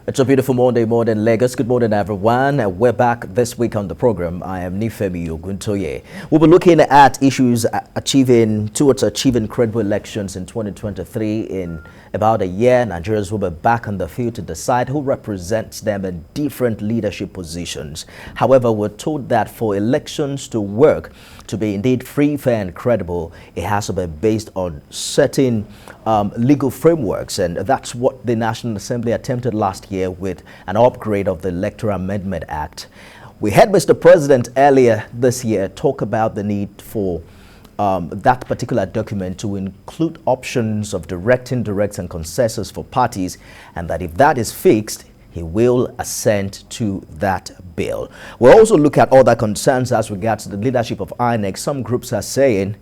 It's a beautiful Monday morning, Lagos. Good morning, everyone. We're back this week on the program. I am Nifemi Oguntoye. We'll be looking at issues towards achieving credible elections in 2023. In about a year, Nigerians will be back on the field to decide who represents them in different leadership positions. However, we're told that for elections to work, to be indeed free, fair, and credible, it has to be based on certain legal frameworks, and that's what the National Assembly attempted last year with an upgrade of the Electoral Amendment Act. We had Mr. President earlier this year talk about the need for that particular document to include options of direct, indirect, and consensus for parties, and that if that is fixed, he will assent to that bill. We'll also look at other concerns as regards to the leadership of INEC. Some groups are saying,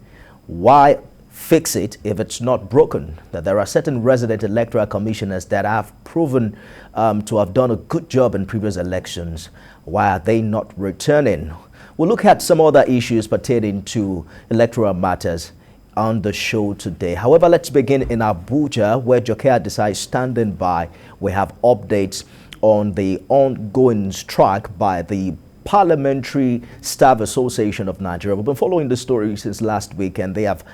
why fix it if it's not broken? That there are certain resident electoral commissioners that have proven to have done a good job in previous elections. Why are they not returning? We'll look at some other issues pertaining to electoral matters on the show today. However, let's begin in Abuja, where Jokea Adisa is standing by. We have updates on the ongoing strike by the Parliamentary Staff Association of Nigeria. We've been following the story since last week, and they have,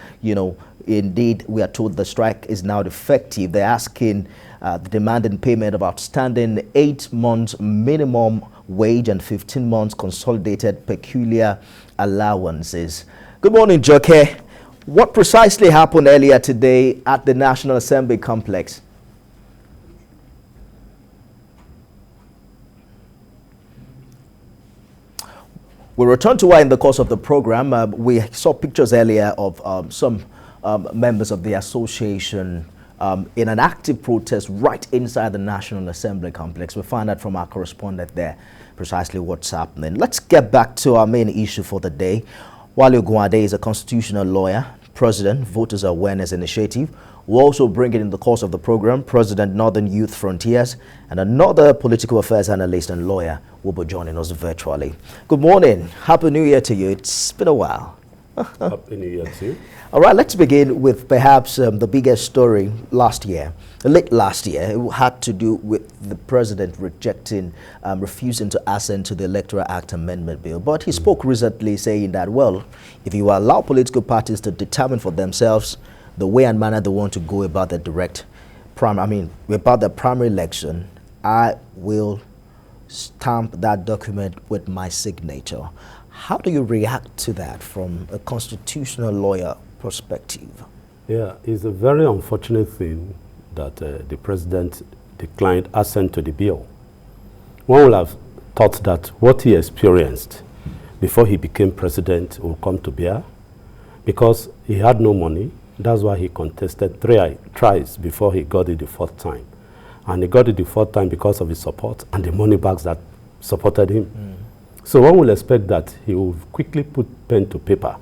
indeed, we are told the strike is now effective. They're asking, demanding payment of outstanding 8 months minimum wage and 15 months consolidated peculiar allowances. Good morning, Joke. What precisely happened earlier today at the National Assembly complex? We'll return to why in the course of the program. We saw pictures earlier of some members of the association in an active protest right inside the National Assembly complex. We find out from our correspondent there precisely what's happening. Let's get back to our main issue for the day. Wale Ogunade is a constitutional lawyer, president, Voters Awareness Initiative. We'll also bring it in the course of the program, President, Northern Youth Frontiers, and another political affairs analyst and lawyer will be joining us virtually. Good morning. Happy New Year to you. It's been a while. Happy New Year to you. All right, let's begin with perhaps the biggest story last year. Late last year, it had to do with the president refusing to assent to the Electoral Act Amendment Bill. But he spoke recently saying that, well, if you allow political parties to determine for themselves the way and manner they want to go about the about the primary election, I will stamp that document with my signature. How do you react to that from a constitutional lawyer perspective? Yeah, it's a very unfortunate thing that the president declined assent to the bill. One would have thought that what he experienced before he became president will come to bear, because he had no money. That's why he contested 3 tries before he got it the 4th time. And he got it the 4th time because of his support and the money bags that supported him. So one will expect that he will quickly put pen to paper,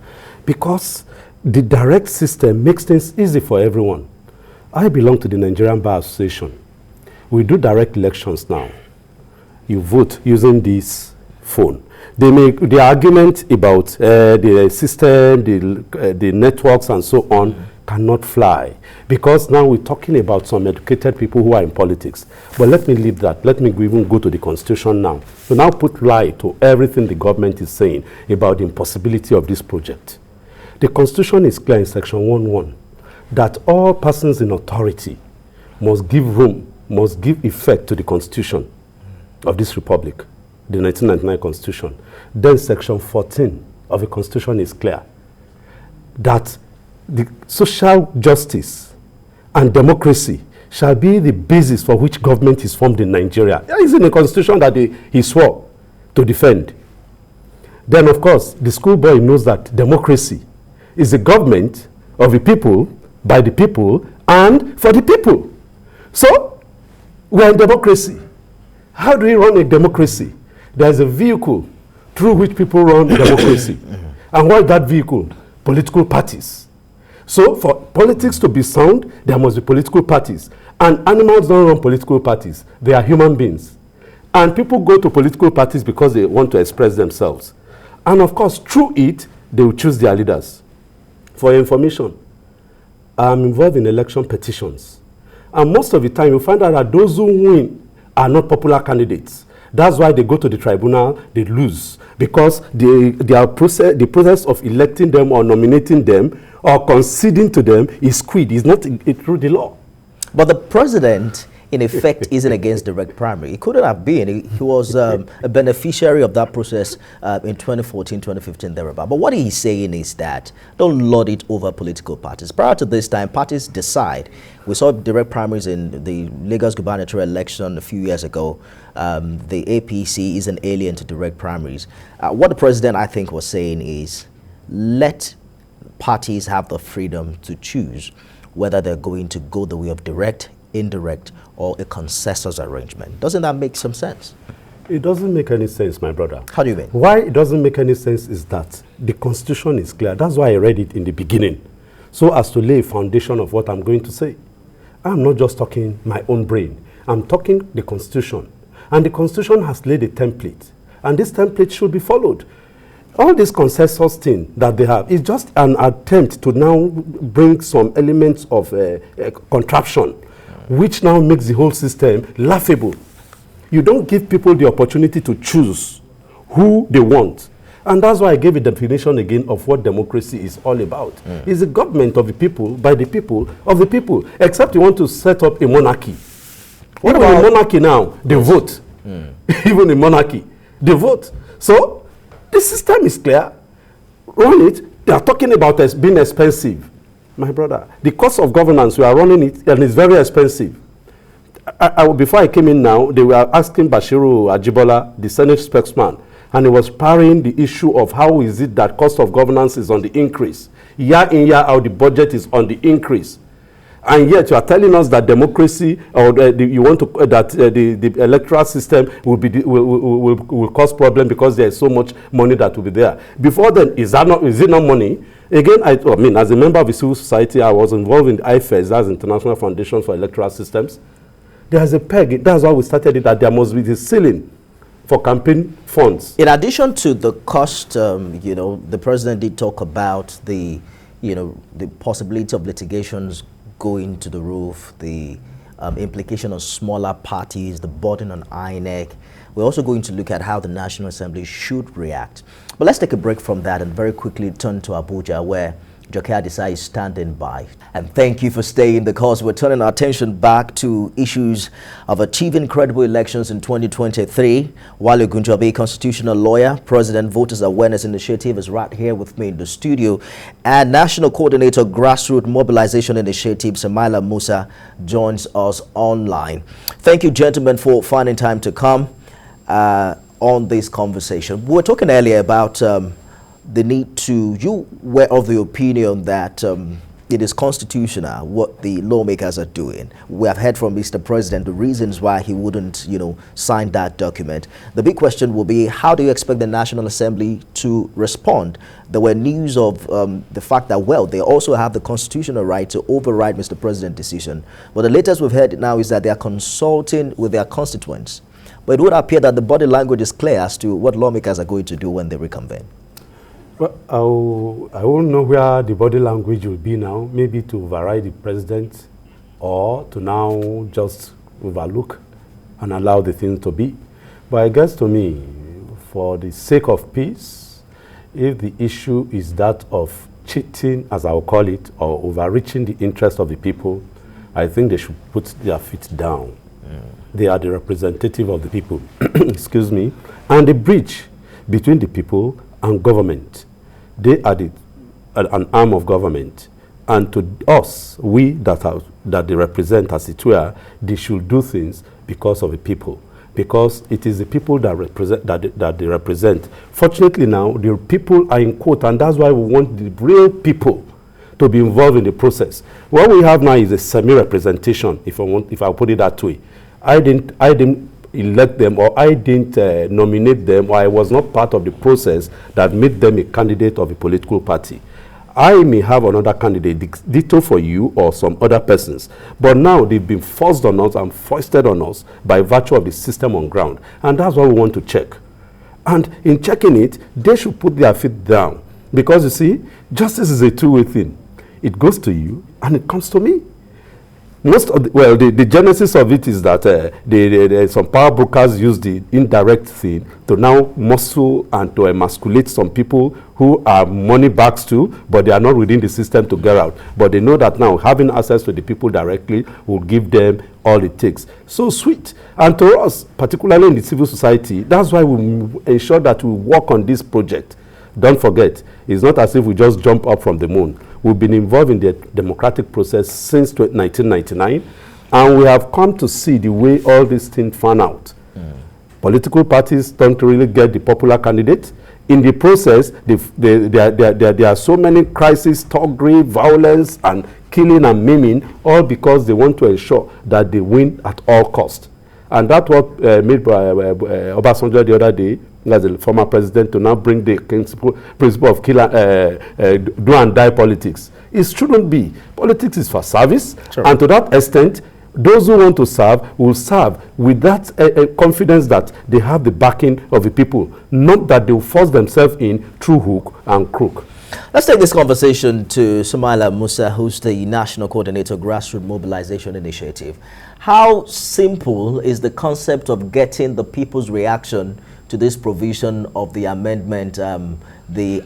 because the direct system makes things easy for everyone. I belong to the Nigerian Bar Association. We do direct elections now. You vote using this phone. They make the argument about the system, the networks and so on cannot fly, because now we're talking about some educated people who are in politics. But let me leave that. Let me even go to the Constitution now. So now put light to everything the government is saying about the impossibility of this project. The Constitution is clear in Section 1.1 that all persons in authority must give effect to the Constitution of this Republic, the 1999 Constitution. Then Section 14 of the Constitution is clear that the social justice and democracy shall be the basis for which government is formed in Nigeria. That is in the Constitution that he swore to defend. Then, of course, the schoolboy knows that democracy is the government of the people, by the people, and for the people. So, we're in democracy. How do we run a democracy? There's a vehicle through which people run democracy. And what is that vehicle? Political parties. So for politics to be sound, there must be political parties. And animals don't run political parties. They are human beings. And people go to political parties because they want to express themselves. And of course, through it, they will choose their leaders. For your information, I'm involved in election petitions. And most of the time, you find out that those who win are not popular candidates. That's why they go to the tribunal, they lose. Because the process of electing them or nominating them or conceding to them is quid. It's not through the law. But the president, in effect, isn't against direct primary. It couldn't have been. He was a beneficiary of that process in 2014, 2015, thereabout. But what he's saying is that don't lord it over political parties. Prior to this time, parties decide. We saw direct primaries in the Lagos gubernatorial election a few years ago. The APC is an alien to direct primaries. What the president, I think, was saying is let parties have the freedom to choose whether they're going to go the way of direct, indirect, or a consensus arrangement. Doesn't that make some sense? It doesn't make any sense, my brother. How do you mean? Why it doesn't make any sense is that the Constitution is clear. That's why I read it in the beginning, so as to lay a foundation of what I'm going to say. I'm not just talking my own brain. I'm talking the Constitution. And the Constitution has laid a template. And this template should be followed. All this consensus thing that they have is just an attempt to now bring some elements of contraption, which now makes the whole system laughable. You don't give people the opportunity to choose who they want. And that's why I gave a definition again of what democracy is all about. It's a government of the people, by the people, of the people. Except you want to set up a monarchy. What about monarchy now? They vote. Even in monarchy, they vote. So the system is clear. Run it. They are talking about being expensive. My brother, the cost of governance, we are running it, and it's very expensive. Before I came in now, they were asking Bashiru Ajibola, the Senate spokesman, and he was parrying the issue of how is it that cost of governance is on the increase. Year in, year out, the budget is on the increase. And yet you are telling us that democracy, or you want to that the electoral system will cause problem because there is so much money that will be there. Before then, is it not money? Again, I mean, as a member of the civil society, I was involved in IFES, that's International Foundation for Electoral Systems. There's a peg. That's why we started it, that there must be the ceiling for campaign funds. In addition to the cost, the president did talk about the possibility of litigations going to the roof, the implication on smaller parties, the burden on INEC. We're also going to look at how the National Assembly should react. But let's take a break from that and very quickly turn to Abuja, where Joke Adisa is standing by. And thank you for staying the course. We're turning our attention back to issues of achieving credible elections in 2023. Wale Ogunjobi, constitutional lawyer, President Voters Awareness Initiative, is right here with me in the studio. And National Coordinator, Grassroots Mobilization Initiative, Samaila Musa, joins us online. Thank you, gentlemen, for finding time to come on this conversation. We were talking earlier about the need to, you were of the opinion that it is constitutional what the lawmakers are doing. We have heard from Mr. President the reasons why he wouldn't, sign that document. The big question will be, how do you expect the National Assembly to respond? There were news of the fact that, well, they also have the constitutional right to override Mr. President's decision. But the latest we've heard now is that they are consulting with their constituents. But it would appear that the body language is clear as to what lawmakers are going to do when they reconvene. Well, I won't know where the body language will be now, maybe to override the president or to now just overlook and allow the thing to be. But I guess to me, for the sake of peace, if the issue is that of cheating, as I'll call it, or overreaching the interest of the people, I think they should put their feet down. They are the representative of the people, excuse me, and the bridge between the people and government. They are an arm of government, and to us, we that they represent, as it were, they should do things because of the people, because it is the people that they represent. Fortunately now, the people are in quote, and that's why we want the real people to be involved in the process. What we have now is a semi-representation, if I put it that way. I didn't elect them, or I didn't nominate them, or I was not part of the process that made them a candidate of a political party. I may have another candidate, ditto for you or some other persons, but now they've been forced on us and foisted on us by virtue of the system on ground, and that's what we want to check. And in checking it, they should put their feet down, because you see, justice is a two-way thing. It goes to you and it comes to me. Most of the genesis of it is that some power brokers use the indirect thing to now muscle and to emasculate some people who are money bags too, but they are not within the system to get out. But they know that now having access to the people directly will give them all it takes. So sweet. And to us, particularly in the civil society, that's why we ensure that we work on this project. Don't forget, it's not as if we just jump up from the moon. We've been involved in the democratic process since 1999, and we have come to see the way all these things fan out. Political parties don't really get the popular candidate. In the process, there are so many crises, thuggery, violence, and killing and maiming, all because they want to ensure that they win at all costs. And that's what made Obasanjo the other day, as the former president, to now bring the principle of do and die politics. It shouldn't be. Politics is for service, sure. And to that extent, those who want to serve will serve with that confidence that they have the backing of the people, not that they will force themselves in through hook and crook. Let's take this conversation to Samaila Musa, who's the National Coordinator Grassroots Mobilization Initiative. How simple is the concept of getting the people's reaction to this provision of the amendment, the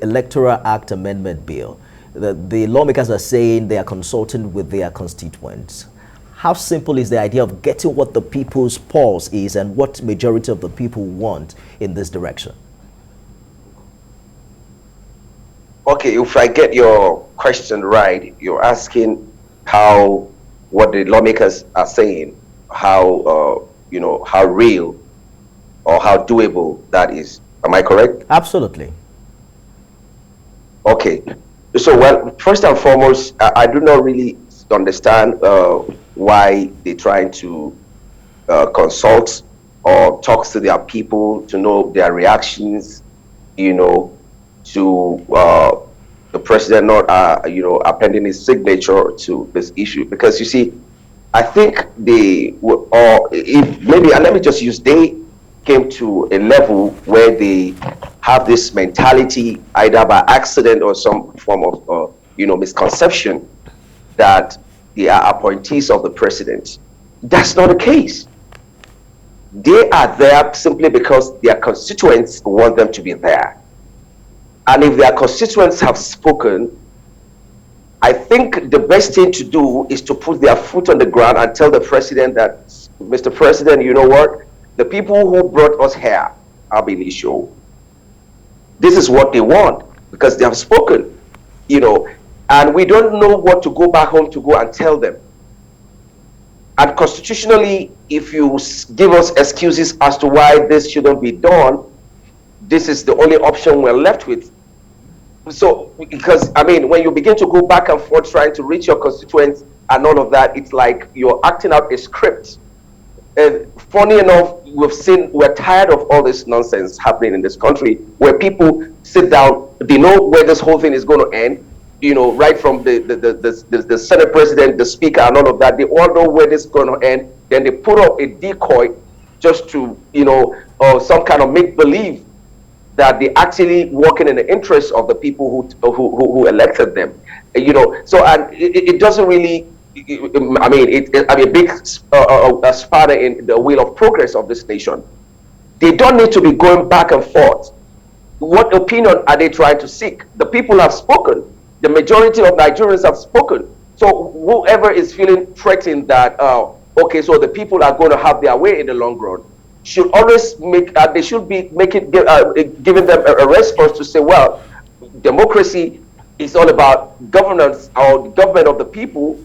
Electoral Act Amendment Bill? The lawmakers are saying they are consulting with their constituents. How simple is the idea of getting what the people's pulse is and what majority of the people want in this direction? Okay, if I get your question right, you're asking what the lawmakers are saying, how real or how doable that is. Am I correct? Absolutely. Okay. So, well, first and foremost, I do not really understand why they're trying to consult or talk to their people to know their reactions, to the president not, appending his signature to this issue. Because you see, I think they came to a level where they have this mentality, either by accident or some form of, misconception, that they are appointees of the president. That's not the case. They are there simply because their constituents want them to be there. And if their constituents have spoken, I think the best thing to do is to put their foot on the ground and tell the president that, Mr. President, you know what? The people who brought us here have been issued. This is what they want because they have spoken, and we don't know what to go back home to go and tell them. And constitutionally, if you give us excuses as to why this shouldn't be done, this is the only option we're left with. So, because, when you begin to go back and forth trying to reach your constituents and all of that, it's like you're acting out a script. And funny enough, we're tired of all this nonsense happening in this country where people sit down, they know where this whole thing is going to end, right from the Senate president, the speaker, and all of that. They all know where this is going to end. Then they put up a decoy just to, or some kind of make-believe that they're actually working in the interest of the people who elected them. So, and it doesn't really, a big spanner in the wheel of progress of this nation. They don't need to be going back and forth. What opinion are they trying to seek? The people have spoken. The majority of Nigerians have spoken. So whoever is feeling threatened that, okay, so the people are going to have their way in the long run, should always they should be giving them a response to say, well, democracy is all about governance or government of the people,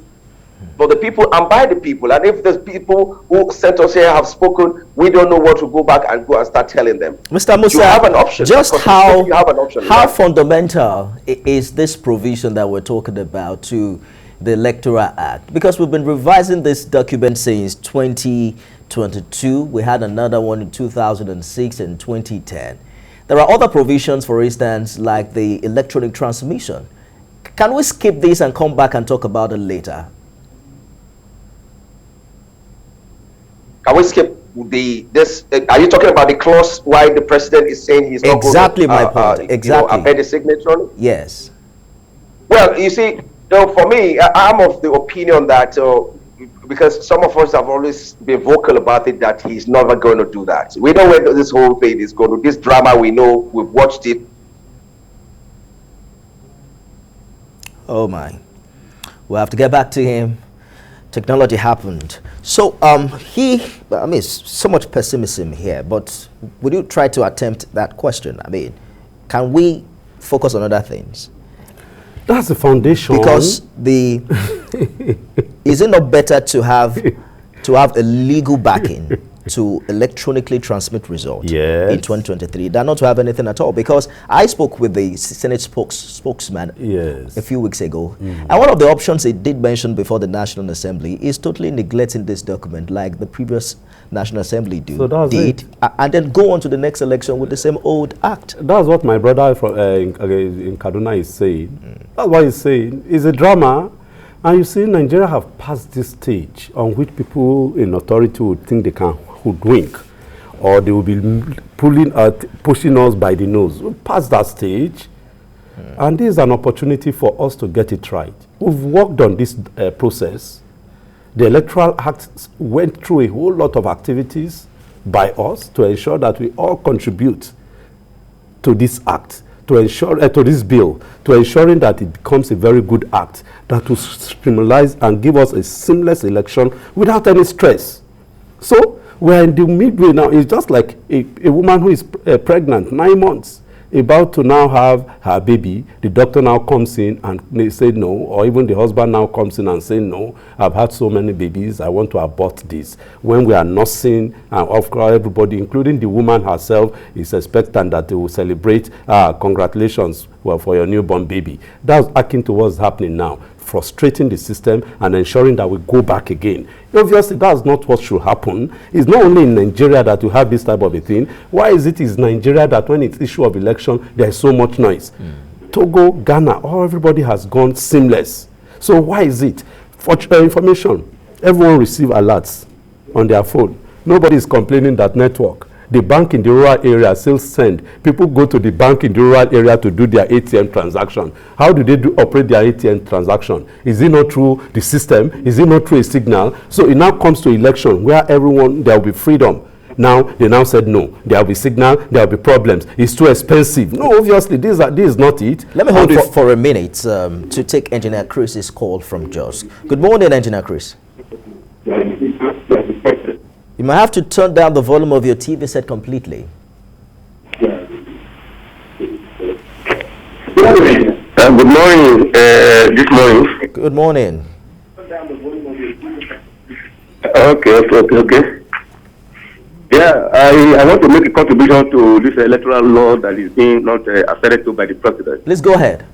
for the people and by the people. And if the people who sent us here have spoken, we don't know what to go back and start telling them. Mr. Musa, you have an option. Just how right? fundamental is this provision that we're talking about to the Electoral Act? Because we've been revising this document since 2022. We had another one in 2006 and 2010. There are other provisions, for instance, like the electronic transmission. Can we skip this and come back and talk about it later? Can we skip this? Are you talking about the clause why the president is saying he's not exactly going to, my point. Exactly. Append a signature on it? Yes. Well, you see, So for me, I'm of the opinion that because some of us have always been vocal about it, that he's never going to do that. We know where this whole thing is going to. This drama, we know, we've watched it. Oh my. We'll have to get back to him. Technology happened. So I mean, so much pessimism here, but would you try to attempt that question? I mean, can we focus on other things? That's the foundation. Because is it not better to have a legal backing to electronically transmit results in 2023 than not to have anything at all? Because I spoke with the Senate spokesman a few weeks ago, and one of the options he did mention before the National Assembly is totally neglecting this document like the previous National Assembly did, and then go on to the next election with the same old act. That's what my brother from, in Kaduna is saying. That's what he's saying. It's a drama. And you see, Nigeria have passed this stage on which people in authority would think they can hoodwink, or they will be pushing us by the nose. We passed that stage, and this is an opportunity for us to get it right. We've worked on this process. The Electoral Act went through a whole lot of activities by us to ensure that we all contribute to this act, to ensure to this bill, to ensuring that it becomes a very good act that will streamline and give us a seamless election without any stress. So we're in the midway now. It's just like a woman who is pregnant, 9 months, about to now have her baby. The doctor now comes in and they say no, or even the husband now comes in and say no, I've had so many babies, I want to abort this. When we are nursing, and of course everybody, including the woman herself, is expectant that they will celebrate, congratulations for your newborn baby. That's akin to what's happening now, frustrating the system and ensuring that we go back again. Obviously, that's not what should happen. It's not only in Nigeria that you have this type of a thing. Why is it Nigeria that when it's issue of election, there's so much noise? Togo, Ghana, everybody has gone seamless. So why is it? For information, everyone receive alerts on their phone. Nobody is complaining that network. The bank in the rural area still send. People go to the bank in the rural area to do their ATM transaction. How do they operate their ATM transaction? Is it not through the system? Is it not through a signal? So it now comes to election where there will be freedom. Now, they now said no. There will be signal, there will be problems. It's too expensive. No, obviously, this is not it. Let me hold it for a minute to take Engineer Chris's call from Jos. Good morning, Engineer Chris. You might have to turn down the volume of your TV set completely. Good morning. This morning. Good morning. Okay. Yeah, I want to make a contribution to this electoral law that is being not affected to by the president. Please go ahead.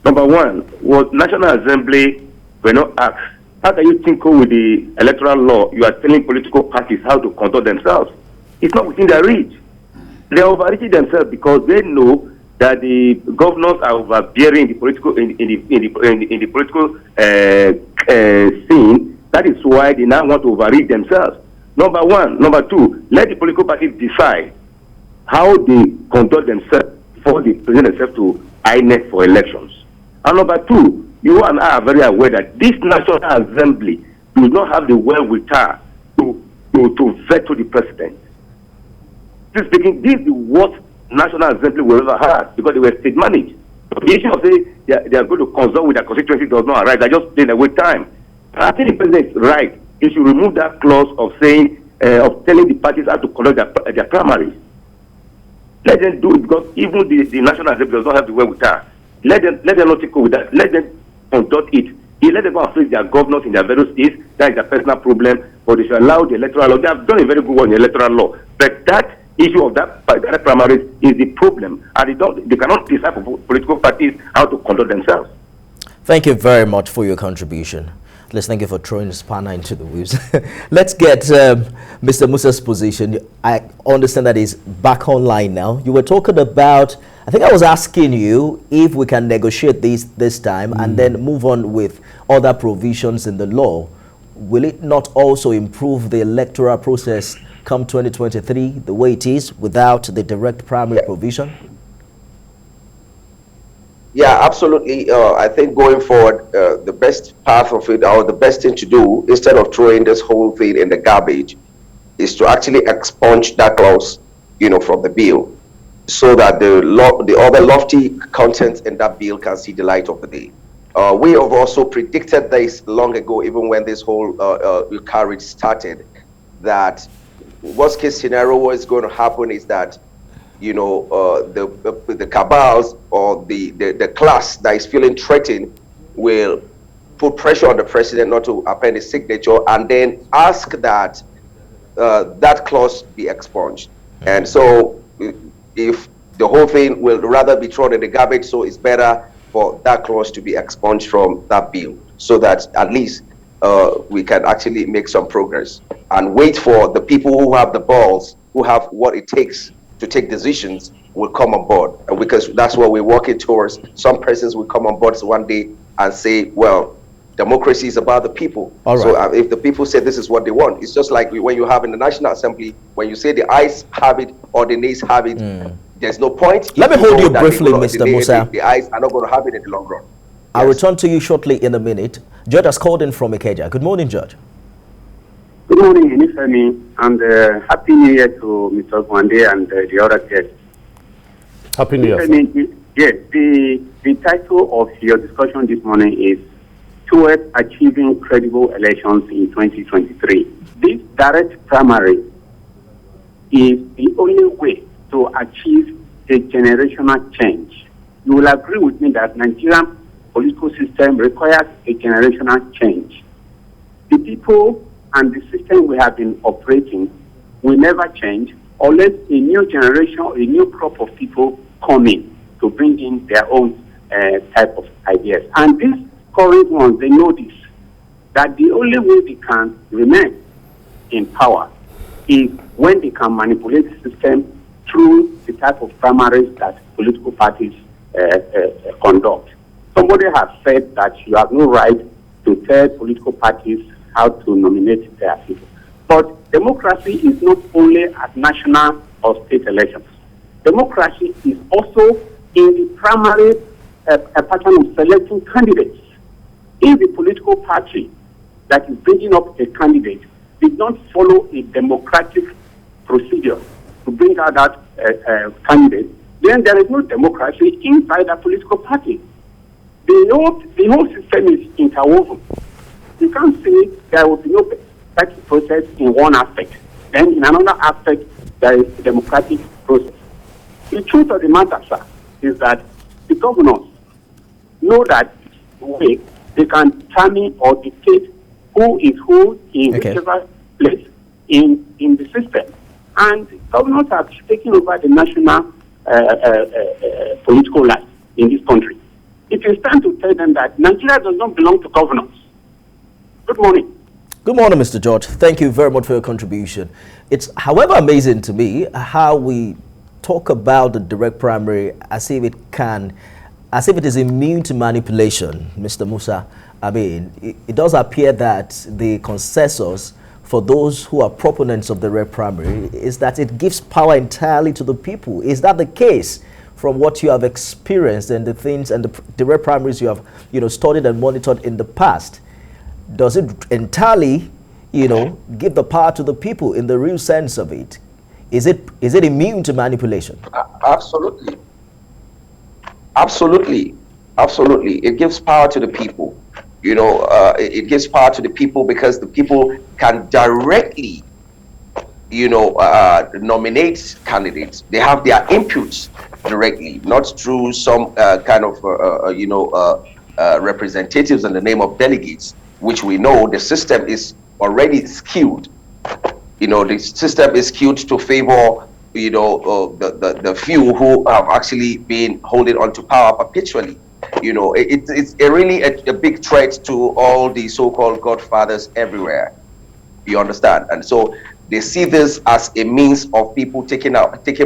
Number one, was National Assembly were not asked, how can you tinker with the electoral law? You are telling political parties how to conduct themselves. It's not within their reach. They are overreaching themselves because they know that the governors are overbearing the political in the political scene. That is why they now want to overreach themselves. Number one. Number two, let the political parties decide how they conduct themselves before they present themselves to INEC for elections. And number two, you and I are very aware that this National Assembly does not have the wherewithal to veto the president. Speaking, this is the worst National Assembly we ever had because they were state managed. So the issue of saying they are going to consult with their constituency does not arise. They're just playing away time. I think the president is right. He should remove that clause of saying, of telling the parties how to conduct their primaries. Let them do it because even the National Assembly does not have the wherewithal. Let them not take over with that. Let them conduct it. Let them go and face their governors in their various states. That is a personal problem. But they should allow the electoral law. They have done a very good one in the electoral law. But that issue of that primaries is the problem. And they cannot decide for political parties how to conduct themselves. Thank you very much for your contribution. Let's thank you for throwing the spanner into the wheels. Let's get Mr. Musa's position. I understand that he's back online now. You were talking about, I think I was asking you if we can negotiate this time and then move on with other provisions in the law. Will it not also improve the electoral process come 2023 the way it is without the direct primary provision? Yeah, absolutely. I think going forward, the best path of it, or the best thing to do, instead of throwing this whole thing in the garbage, is to actually expunge that clause, from the bill, so that the other lofty contents in that bill can see the light of the day. We have also predicted this long ago, even when this whole carriage started, that worst case scenario, what is going to happen is that the cabals, or the class that is feeling threatened, will put pressure on the president not to append his signature, and then ask that that clause be expunged. And so, if the whole thing will rather be thrown in the garbage, so it's better for that clause to be expunged from that bill, so that at least we can actually make some progress, and wait for the people who have the balls, who have what it takes to take decisions, will come on board. And because that's what we're working towards. Some persons will come on board one day and say, well, democracy is about the people. All right. So if the people say this is what they want, it's just like when you have in the National Assembly, when you say the ayes have it or the nays have it, there's no point. Let me hold you briefly, Mr. Musa. The ayes are not going to have it in the long run. I'll return to you shortly in a minute. Judge has called in from Ikeja. Good morning, Judge. Good morning, Inifemi, and Happy New Year to Mr. Gwande and the other guests. Happy New Year. Yes, the title of your discussion this morning is Towards Achieving Credible Elections in 2023. This direct primary is the only way to achieve a generational change. You will agree with me that Nigerian political system requires a generational change. The people and the system we have been operating will never change unless a new generation, a new crop of people come in to bring in their own type of ideas. And these current ones, they know this, that the only way they can remain in power is when they can manipulate the system through the type of primaries that political parties conduct. Somebody has said that you have no right to tell political parties how to nominate their people. But democracy is not only at national or state elections. Democracy is also in the primary pattern of selecting candidates. If the political party that is bringing up a candidate did not follow a democratic procedure to bring out that candidate, then there is no democracy inside that political party. The whole system is interwoven. You can't say there will be no party process in one aspect. Then in another aspect, there is a democratic process. The truth of the matter, sir, is that the governors know that way they can determine or dictate who is who in whichever place in the system. And governors have taken over the national political life in this country. It is time to tell them that Nigeria does not belong to governors. Good morning. Good morning, Mr. George. Thank you very much for your contribution. It's, however, amazing to me how we talk about the direct primary as if it is immune to manipulation, Mr. Musa. I mean, it does appear that the consensus for those who are proponents of the direct primary is that it gives power entirely to the people. Is that the case from what you have experienced and the things and the direct primaries you have, studied and monitored in the past? Does it entirely, give the power to the people in the real sense of it? Is it immune to manipulation? Absolutely. It gives power to the people. It gives power to the people because the people can directly, nominate candidates. They have their inputs directly, not through some kind of, representatives in the name of delegates, which we know the system is already skewed. The system is skewed to favor, the few who have actually been holding on to power perpetually. It's really a big threat to all the so-called godfathers everywhere. You understand? And so they see this as a means of people taking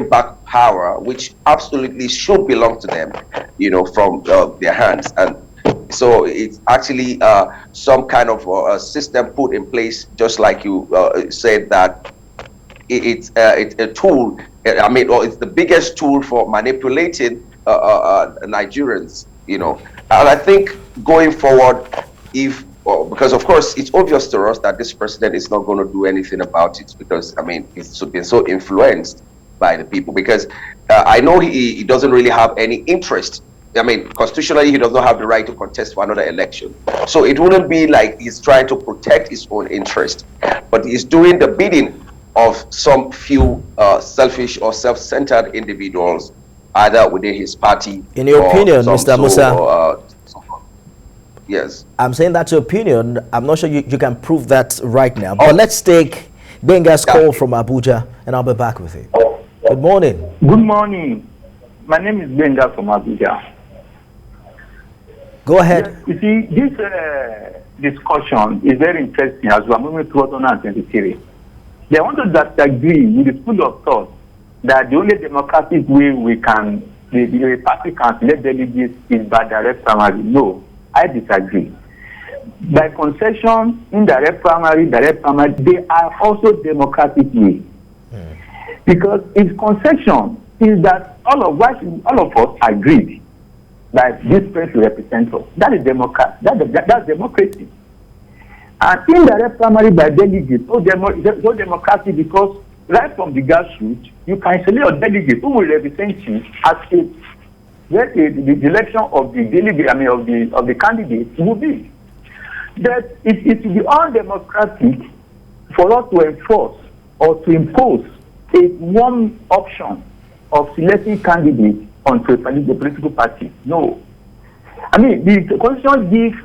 back power, which absolutely should belong to them, from their hands. And so it's actually some kind of a system put in place, just like you said, that it's a tool. It's the biggest tool for manipulating Nigerians you know. And I think going forward, because of course it's obvious to us that this president is not going to do anything about it, because I mean he's been so influenced by the people, because I know he doesn't really have any interest. I mean, constitutionally, he does not have the right to contest for another election. So it wouldn't be like he's trying to protect his own interest, but he's doing the bidding of some few selfish or self-centered individuals, either within his party. In your opinion, Mr. Musa? Yes. I'm saying that's your opinion. I'm not sure you can prove that right now. But let's take Benga's call from Abuja, and I'll be back with you. Good morning. Good morning. My name is Benga from Abuja. Go ahead. You see, this discussion is very interesting as we are moving towards 2023. They want to disagree with the school of thought that the only democratic way the party can select delegates is by direct primary. No, I disagree. By concession, indirect primary, direct primary, they are also democratic ways. Because if concession is that all of us agreed that this person represents us, that is that's democracy. And indirect primary by delegates, so democratic, because right from the grassroots, you can select a delegate who will represent you as the election of the delegate, of the candidate will be. That it will be undemocratic for us to enforce or to impose a one option of selecting candidates onto the political party. No. I mean, the Constitution gives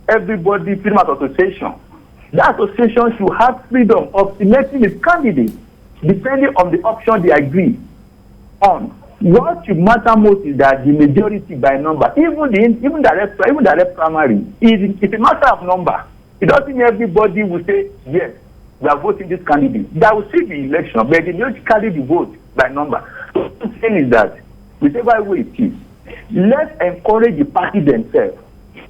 everybody freedom of association. That association should have freedom of selecting its candidate depending on the option they agree on. What should matter most is that the majority by number, even direct primary, it's a matter of number. It doesn't mean everybody will say, yes, we are voting this candidate. That will see the election, but they don't carry the vote by number. So the thing is that, whichever way it is, let's encourage the party themselves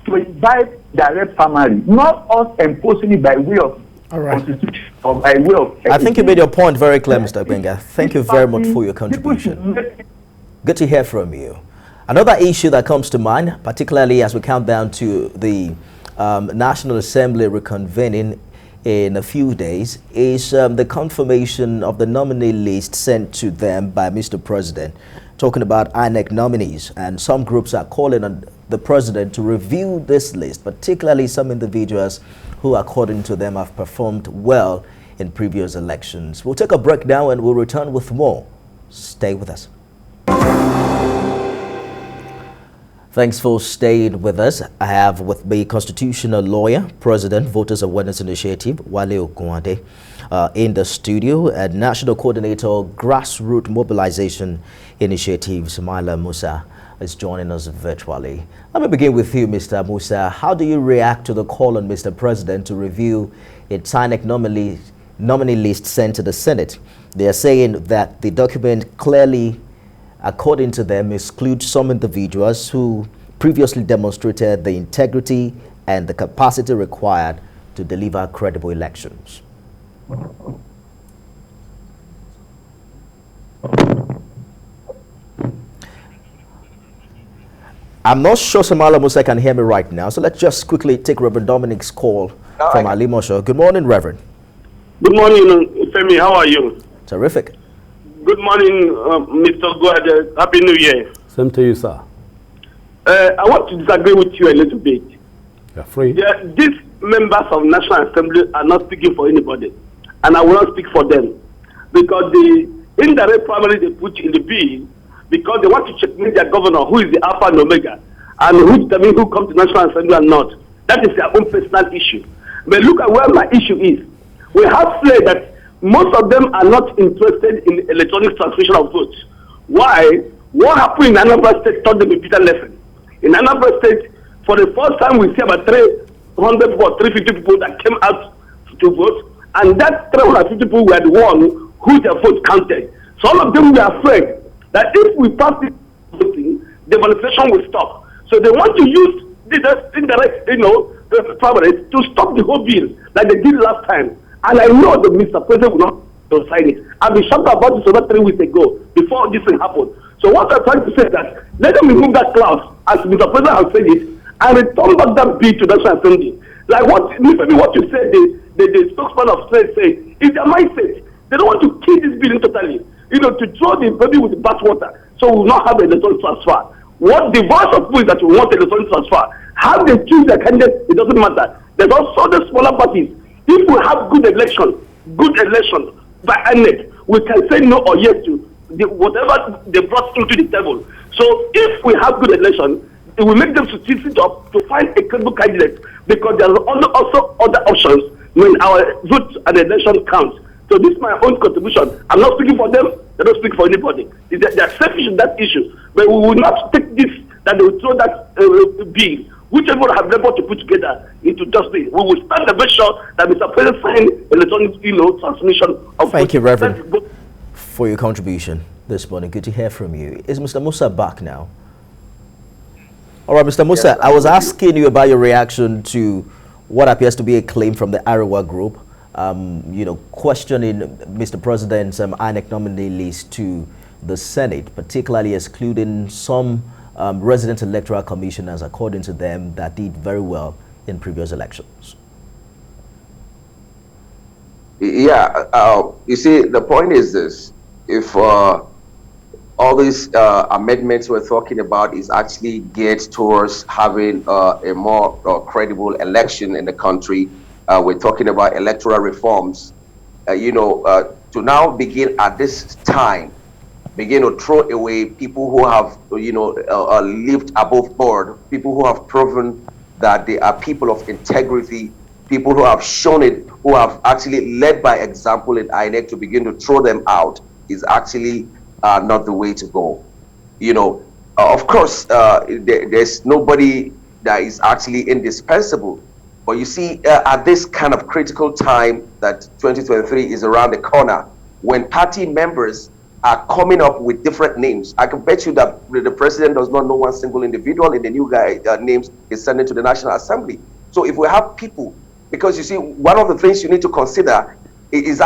to invite direct primary, not us imposing it by way of constitution or by way of... I think you made your point very clear, Mr. Benga. Thank you very much for your contribution. Good to hear from you. Another issue that comes to mind, particularly as we count down to the National Assembly reconvening in a few days, is the confirmation of the nominee list sent to them by Mr. President, talking about INEC nominees. And some groups are calling on the President to review this list, particularly some individuals who, according to them, have performed well in previous elections. We'll take a break now and we'll return with more. Stay with us. Thanks for staying with us. I have with me constitutional lawyer, President, Voters Awareness Initiative, Wale Ogunade, in the studio, and National Coordinator, Grassroots Mobilization Initiative, Samaila Musa, is joining us virtually. Let me begin with you, Mr. Musa. How do you react to the call on Mr. President to review its INEC nominee list sent to the Senate? They are saying that the document clearly, according to them, excludes some individuals who previously demonstrated the integrity and the capacity required to deliver credible elections. I'm not sure Samaila Musa can hear me right now, so let's just quickly take Reverend Dominic's call from Ali Mosho. Good morning, Reverend. Good morning, Femi. How are you? Terrific. Good morning, Mr. Guade. Happy New Year. Same to you, sir. I want to disagree with you a little bit. You're free. These members of National Assembly are not speaking for anybody, and I will not speak for them, because the indirect primary they put in the bill, because they want to checkmate their governor, who is the alpha and omega, and who determines who comes to National Assembly and not. That is their own personal issue. But look at where my issue is. We have said that most of them are not interested in electronic transmission of votes. Why? What happened in Anambra State taught them a bitter lesson. In Anambra State, for the first time, we see about 300 or 350 people that came out to vote, and that 350 people were the one who their vote counted. So all of them were afraid that if we pass this voting, the manifestation will stop. So they want to use this indirect, the primaries to stop the whole bill like they did last time. And I know that Mr. President will not sign it. I've been shocked about this about 3 weeks ago, before this thing happened. So So what I'm trying to say is that let them remove that clause, as Mr. President has said it, and return back that bill to the National Assembly. Like maybe what you said, the spokesman of state say, is their mindset. They don't want to kill this bill totally. To throw the baby with the bathwater. So we will not have electoral transfer. What the voice of people is that we want electoral transfer. How they choose their candidates, it doesn't matter. There's also the smaller parties. If we have good election by INEC, we can say no or yes to whatever they brought into the table. So if we have good election, it will make them to sit up to find a credible candidate, because there are also other options when our vote and election counts. So this is my own contribution. I'm not speaking for them. They don't speak for anybody. They are selfish in that issue. But we will not take this, that they will throw that bill, which everyone have able to put together into justice. We will stand to make sure that Mr. President sign electronic, transmission of. Thank you, Reverend, for your contribution this morning. Good to hear from you. Is Mr. Musa back now? All right, Mr. Musa, yes, I was asking you about your reaction to what appears to be a claim from the Arewa group, questioning Mr. President's INEC nominee list to the Senate, particularly excluding some resident electoral commissioners, according to them, that did very well in previous elections. Yeah, you see, the point is this: if all these amendments we're talking about is actually geared towards having a more credible election in the country, we're talking about electoral reforms, to now begin at this time, begin to throw away people who have, lived above board, people who have proven that they are people of integrity, people who have shown it, who have actually led by example in INEC, to begin to throw them out is actually not the way to go. Of course, there's nobody that is actually indispensable. But you see, at this kind of critical time that 2023 is around the corner, when party members are coming up with different names, I can bet you that the president does not know one single individual in the new guy names is sending to the National Assembly. So if we have people, because you see, one of the things you need to consider is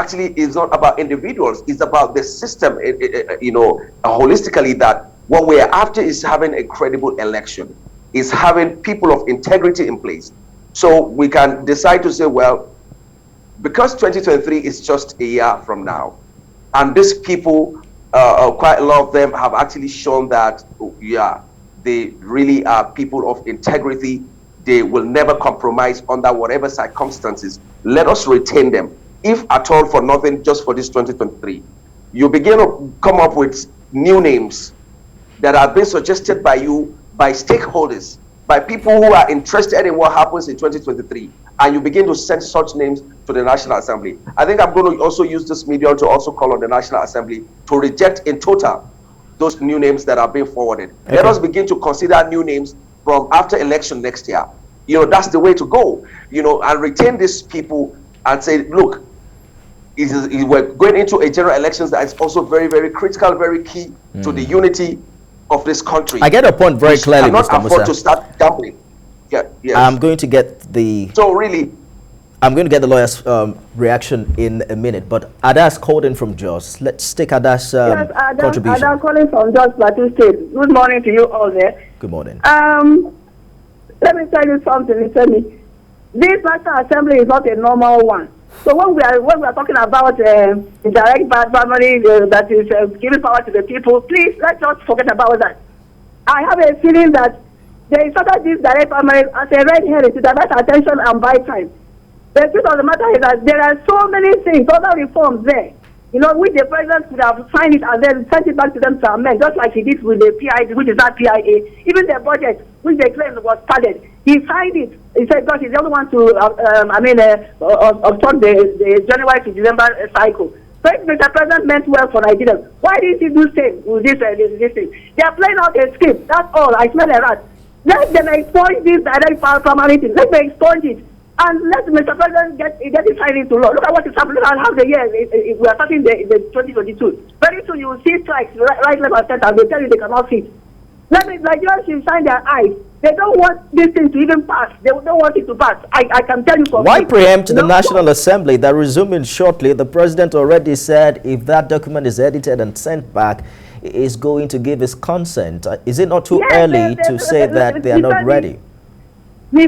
not about individuals, it's about the system, holistically, that what we're after is having a credible election, is having people of integrity in place. So we can decide to say, well, because 2023 is just a year from now, and these people, quite a lot of them have actually shown that, they really are people of integrity. They will never compromise under whatever circumstances. Let us retain them, if at all for nothing, just for this 2023. You begin to come up with new names that have been suggested by you, by stakeholders, by people who are interested in what happens in 2023, and you begin to send such names to the National Assembly. I think I'm going to also use this medium to also call on the National Assembly to reject in total those new names that are being forwarded. Okay. Let us begin to consider new names from after election next year. That's the way to go, and retain these people and say, look, we're going into a general elections that is also very, very critical, very key to the unity of this country. I get a point very clearly, Mr. Musa. Cannot afford to start gambling. Yeah, yes. I'm going to get the lawyer's reaction in a minute, but Ada's called in from Jos. Let's take Ada's contribution. Ada calling from Jos Plateau State. Good morning to you all there. Good morning. Let me tell you something. Listen me. This National Assembly is not a normal one. So when we are talking about indirect primary that is giving power to the people, please let's not forget about that. I have a feeling that they started this direct primary as a red herring to divert attention and buy time. The truth of the matter is that there are so many things, other reforms there, which the president could have signed it and then sent it back to them to amend, just like he did with the PID, which is not PIA. Even the budget, which they claimed was padded, he signed it. He said, because he's the only one to, obstruct the January to December cycle. So if Mr. President meant well for Nigerians, why didn't he do same with this thing? They are playing out a script. That's all. I smell a rat. Let them expunge this direct primary thing. Let them expunge it. And let Mr. President get it signed into law. Look at what is happening. Look at how the year we are starting the 2022. Very soon you will see strikes right, left, and center, and they tell you they cannot fit. Let me, Nigerians should shine their eyes. They don't want this thing to even pass. They don't want it to pass. I can tell you for Why preempt the National Assembly that resuming shortly? The president already said if that document is edited and sent back, is going to give his consent. Is it not too early to say that they are not ready? The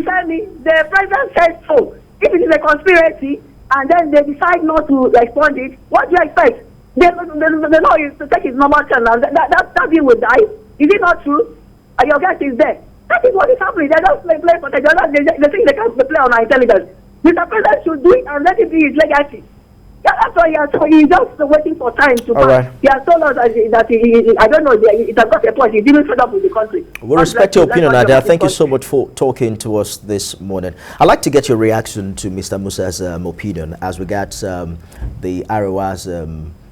president said so. If it is a conspiracy and then they decide not to respond it, what do you expect? The law is to take his normal channel. That deal will die. Is it not true? And your guest is there. That is what is happening. They just play for the other. They think they can play on our intelligence. Mr. President should do it and let it be his legacy. Yeah, that's why he's just waiting for time to pass. Right. He has told us that he I don't know, it has got a point. He's even fed up with the country. We respect your opinion, Nadia. Thank you so much for talking to us this morning. I'd like to get your reaction to Mr. Musa's opinion as regards the Arewa's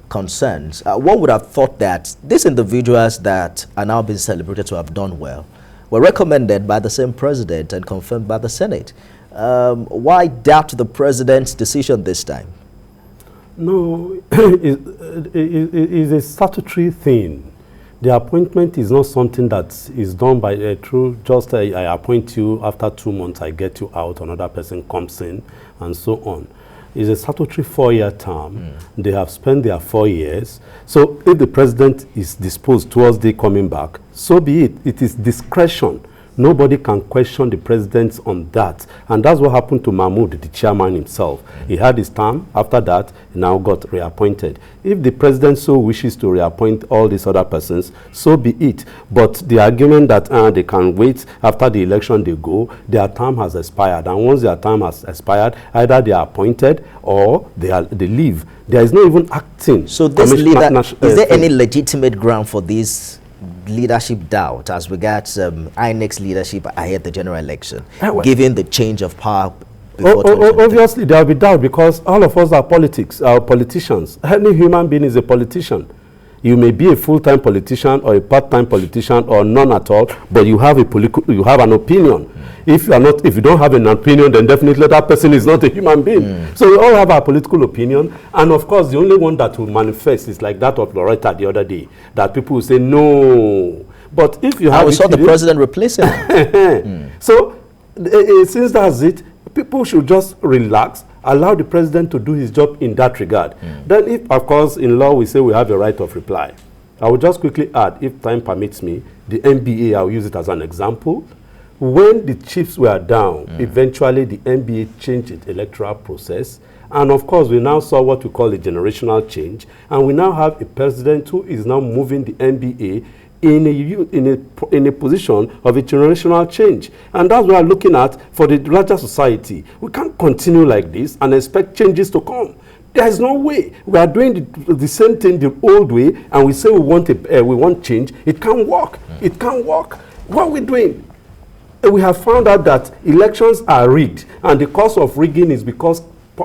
concerns. One would have thought that these individuals that are now being celebrated to have done well were recommended by the same president and confirmed by the Senate. Why doubt the president's decision this time? No, it's a statutory thing. The appointment is not something that is done by through just I appoint you, after 2 months I get you out, another person comes in, and so on. It's a statutory 4-year term. They have spent their 4 years. So if the president is disposed towards the coming back, so be it. It is discretion. Nobody can question the president on that. And that's what happened to Mahmoud, the chairman himself. He had his term. After that, he now got reappointed. If the president so wishes to reappoint all these other persons, so be it. But the argument that they can wait after the election they go, their term has expired. And once their term has expired, either they are appointed or they leave. There is no even acting. So this leader, is there any legitimate ground for this leadership doubt as regards INEC's leadership ahead of the general election, given the change of power? Obviously, there will be doubt because all of us are politicians. Any human being is a politician. You may be a full-time politician or a part-time politician or none at all, but you have an opinion. If you don't have an opinion, then definitely that person is not a human being. So we all have our political opinion, and of course, the only one that will manifest is like that of Loretta the other day, that people will say no. But if you have, we saw the president replacing him. So since that's it, people should just relax. Allow the president to do his job in that regard. Then if, of course, in law we say we have a right of reply. I will just quickly add, if time permits me, the NBA, I'll use it as an example. When the chiefs were down, eventually the NBA changed its electoral process. And of course, we now saw what we call a generational change. And we now have a president who is now moving the NBA in a position of a generational change. And that's what we're looking at for the larger society. We can't continue like this and expect changes to come. There is no way. We are doing the same thing the old way, and we say we want change. It can't work. It can't work. What are we doing? We have found out that elections are rigged, and the cause of rigging is because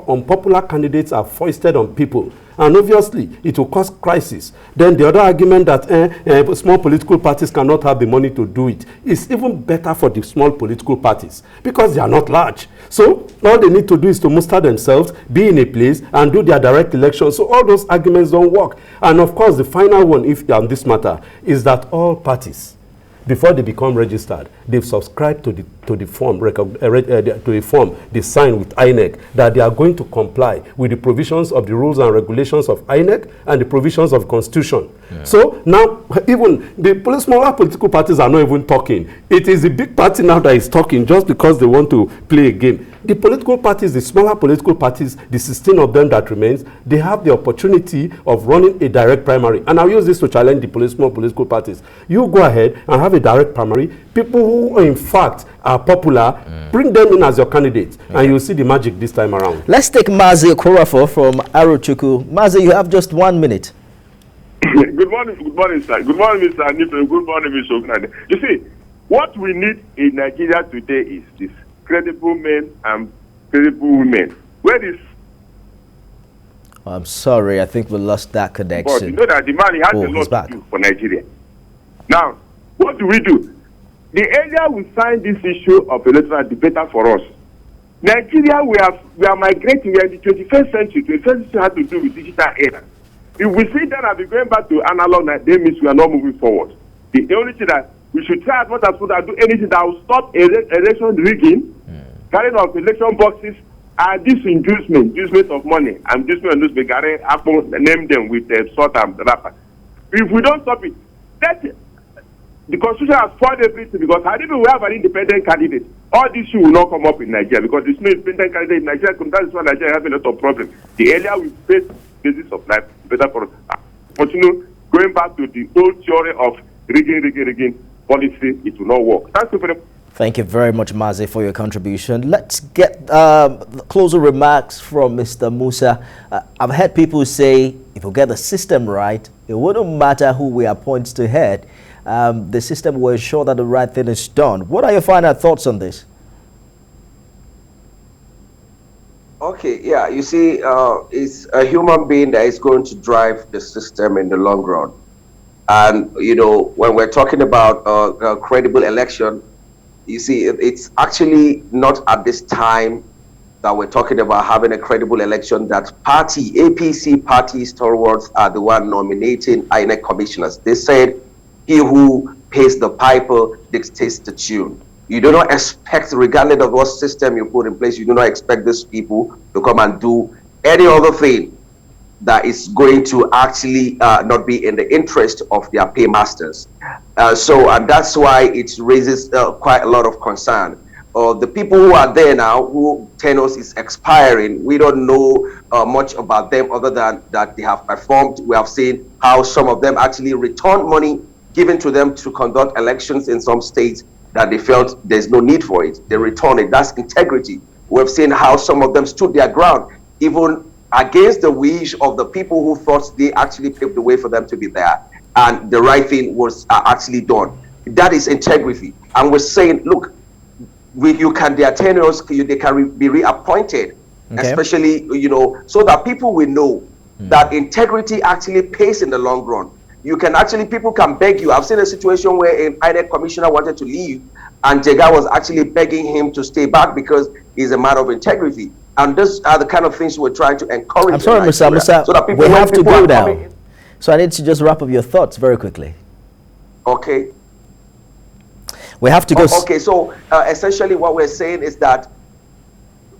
unpopular candidates are foisted on people. And obviously, it will cause crisis. Then the other argument that small political parties cannot have the money to do it is even better for the small political parties because they are not large. So all they need to do is to muster themselves, be in a place, and do their direct election. So all those arguments don't work. And of course, the final one, if on this matter, is that all parties, before they become registered, they've subscribed to the form, they sign with INEC, that they are going to comply with the provisions of the rules and regulations of INEC and the provisions of the Constitution. So now, even the smaller political parties are not even talking. It is the big party now that is talking just because they want to play a game. The political parties, the smaller political parties, the 16 of them that remains, they have the opportunity of running a direct primary. And I'll use this to challenge the small political parties. You go ahead and have a direct primary. People who, in fact, are popular, bring them in as your candidates, and you'll see the magic this time around. Let's take Mazi Okorafo from Arochukwu. Mazi, you have just 1 minute. Good morning, sir. Good morning, Mr. Anife. Good morning, Mr. Ogunade. You see, what we need in Nigeria today is this: credible men and credible women. Where is? I'm sorry, I think we lost that connection. But you know that the man, he has a lot to do for Nigeria. Now, what do? The area we signed this issue of electoral debate for us. Nigeria, we are migrating. We are in the 21st century. 21st century has to do with digital era. If we see that and be going back to analog, that means we are not moving forward. The only thing that we should try as much as possible to do anything that will stop election rigging, carrying of election boxes, and this inducement of money, and inducement of name them with salt and wrapper. If we don't stop it, the Constitution has spoiled everything, because had even we have an independent candidate, all this issue will not come up in Nigeria, because there's no independent candidate in Nigeria. That is why Nigeria has a lot of problems. The earlier we face basis of life, the better for us. Continue going back to the old theory of rigging policy, it will not work. Thank you very much. Thank you very much, Mazi, for your contribution. Let's get closer remarks from Mr. Musa. I've heard people say, if we get the system right, it wouldn't matter who we appoint to head. The system will ensure that the right thing is done. What are your final thoughts on this? Okay, yeah, you see, it's a human being that is going to drive the system in the long run. And, you know, when we're talking about a credible election, you see, it's actually not at this time that we're talking about having a credible election that APC party stalwarts are the one nominating INEC commissioners. They said, he who pays the piper dictates the tune. You do not expect, regardless of what system you put in place, you do not expect these people to come and do any other thing that is going to actually not be in the interest of their paymasters. And that's why it raises quite a lot of concern. The people who are there now, who tenures is expiring, we don't know much about them other than that they have performed. We have seen how some of them actually returned money given to them to conduct elections in some states that they felt there's no need for it. They returned it. That's integrity. We've seen how some of them stood their ground, even against the wish of the people who thought they actually paved the way for them to be there, and the right thing was actually done. That is integrity. And we're saying, look, their tenures, they can be reappointed, especially, you know, so that people will know that integrity actually pays in the long run. You can actually, people can beg you. I've seen a situation where an INEC commissioner wanted to leave, and Jega was actually begging him to stay back because he's a man of integrity. And these are the kind of things we're trying to encourage. I'm sorry, Musa, so that people, we have to go now. So I need to just wrap up your thoughts very quickly. Okay. We have to go. Okay, so essentially what we're saying is that,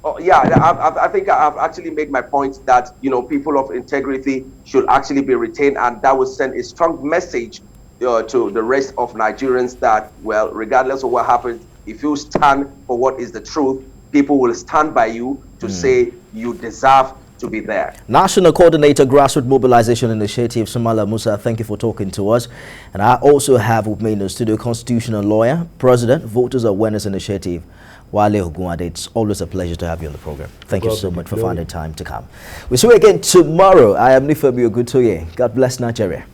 I think I've actually made my point that, you know, people of integrity should actually be retained, and that will send a strong message to the rest of Nigerians that, well, regardless of what happens, if you stand for what is the truth, people will stand by you to say you deserve to be there. National Coordinator, Grassroots Mobilization Initiative, Samaila Musa, thank you for talking to us. And I also have with me in the studio constitutional lawyer, President, Voters Awareness Initiative, Wale Ogunade. It's always a pleasure to have you on the program. Thank you so much for finding time to come. We'll see you again tomorrow. I am Nifemi Oguntoye. God bless Nigeria.